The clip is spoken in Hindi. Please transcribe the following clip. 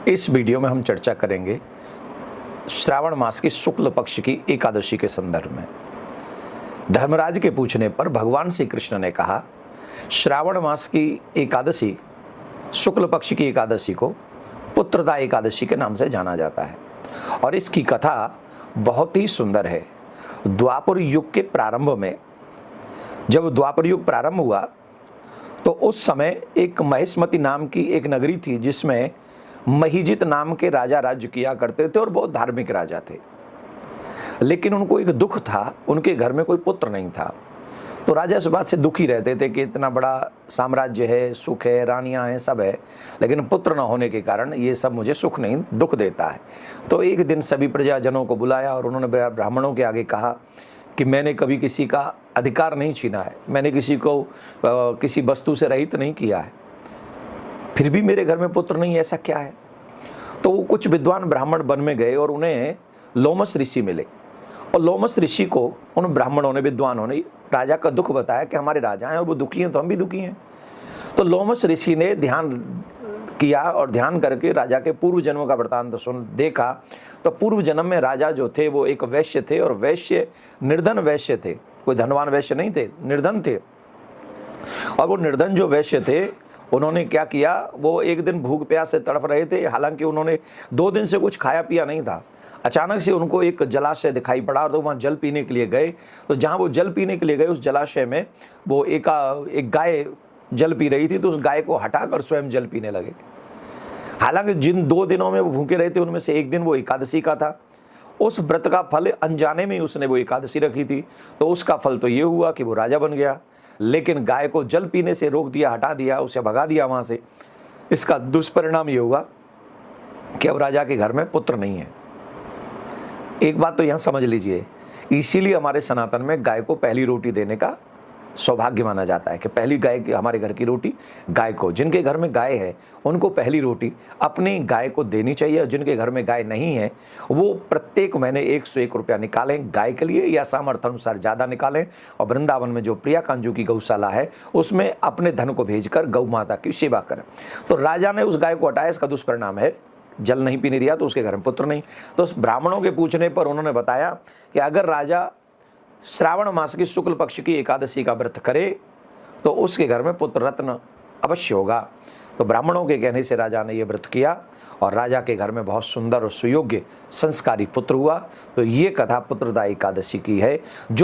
इस वीडियो में हम चर्चा करेंगे श्रावण मास की शुक्ल पक्ष की एकादशी के संदर्भ में। धर्मराज के पूछने पर भगवान श्री कृष्ण ने कहा, श्रावण मास की एकादशी, शुक्ल पक्ष की एकादशी को पुत्रदा एकादशी के नाम से जाना जाता है और इसकी कथा बहुत ही सुंदर है। द्वापर युग के प्रारंभ में, जब द्वापर युग प्रारंभ हुआ तो उस समय एक महेशमती नाम की एक नगरी थी जिसमें महीजित नाम के राजा राज्य किया करते थे और बहुत धार्मिक राजा थे। लेकिन उनको एक दुख था, उनके घर में कोई पुत्र नहीं था। तो राजा इस बात से दुखी रहते थे कि इतना बड़ा साम्राज्य है, सुख है, रानियां हैं, सब है, लेकिन पुत्र न होने के कारण ये सब मुझे सुख नहीं, दुख देता है। तो एक दिन सभी प्रजाजनों को बुलाया और उन्होंने ब्राह्मणों के आगे कहा कि मैंने कभी किसी का अधिकार नहीं छीना है, मैंने किसी को किसी वस्तु से रहित नहीं किया है, फिर भी मेरे घर में पुत्र नहीं, ऐसा क्या है? तो वो कुछ विद्वान ब्राह्मण वन में गए और उन्हें लोमस ऋषि मिले और लोमस ऋषि को उन ब्राह्मणों ने, विद्वानों ने राजा का दुख बताया कि हमारे राजा हैं और वो दुखी हैं तो हम भी दुखी हैं। तो लोमस ऋषि ने ध्यान किया और ध्यान करके राजा के पूर्व जन्मों का वृत्तांत देखा। तो पूर्व जन्म में राजा जो थे वो एक वैश्य थे और वैश्य निर्धन वैश्य थे, कोई धनवान वैश्य नहीं थे, निर्धन थे। और वो निर्धन जो वैश्य थे उन्होंने क्या किया, वो एक दिन भूख प्यास से तड़प रहे थे, हालांकि उन्होंने 2 दिन से कुछ खाया पिया नहीं था। अचानक से उनको एक जलाशय दिखाई पड़ा तो वहाँ जल पीने के लिए गए। तो जहाँ वो जल पीने के लिए गए उस जलाशय में वो एक गाय जल पी रही थी, तो उस गाय को हटाकर स्वयं जल पीने लगे। हालांकि जिन 2 दिनों में वो भूखे रहे थे उनमें से एक दिन वो एकादशी का था। उस व्रत का फल अनजाने में ही उसने वो एकादशी रखी थी, तो उसका फल तो ये हुआ कि वो राजा बन गया। लेकिन गाय को जल पीने से रोक दिया, हटा दिया, उसे भगा दिया वहाँ से। इसका दुष्परिणाम ये हुआ कि अब राजा के घर में पुत्र नहीं है। एक बात तो यहाँ समझ लीजिए, इसीलिए हमारे सनातन में गाय को पहली रोटी देने का सौभाग्य माना जाता है कि पहली गाय की, हमारे घर की रोटी गाय को, जिनके घर में गाय है उनको पहली रोटी अपनी गाय को देनी चाहिए। और जिनके घर में गाय नहीं है वो प्रत्येक महीने 101 रुपया निकालें गाय के लिए, या सामर्थ्य अनुसार ज़्यादा निकालें और वृंदावन में जो प्रिया कांजू की गौशाला है उसमें अपने धन को भेजकर गौ माता की सेवा करें। तो राजा ने उस गाय को हटाया, इसका दुष्परिणाम है जल नहीं पीने दिया तो उसके घर में पुत्र नहीं। तो उस ब्राह्मणों के पूछने पर उन्होंने बताया कि अगर राजा श्रावण मास की शुक्ल पक्ष की एकादशी का व्रत करे तो उसके घर में पुत्र रत्न अवश्य होगा। तो ब्राह्मणों के कहने से राजा ने यह व्रत किया और राजा के घर में बहुत सुंदर और सुयोग्य संस्कारी पुत्र हुआ। तो ये कथा पुत्रदा एकादशी की है जो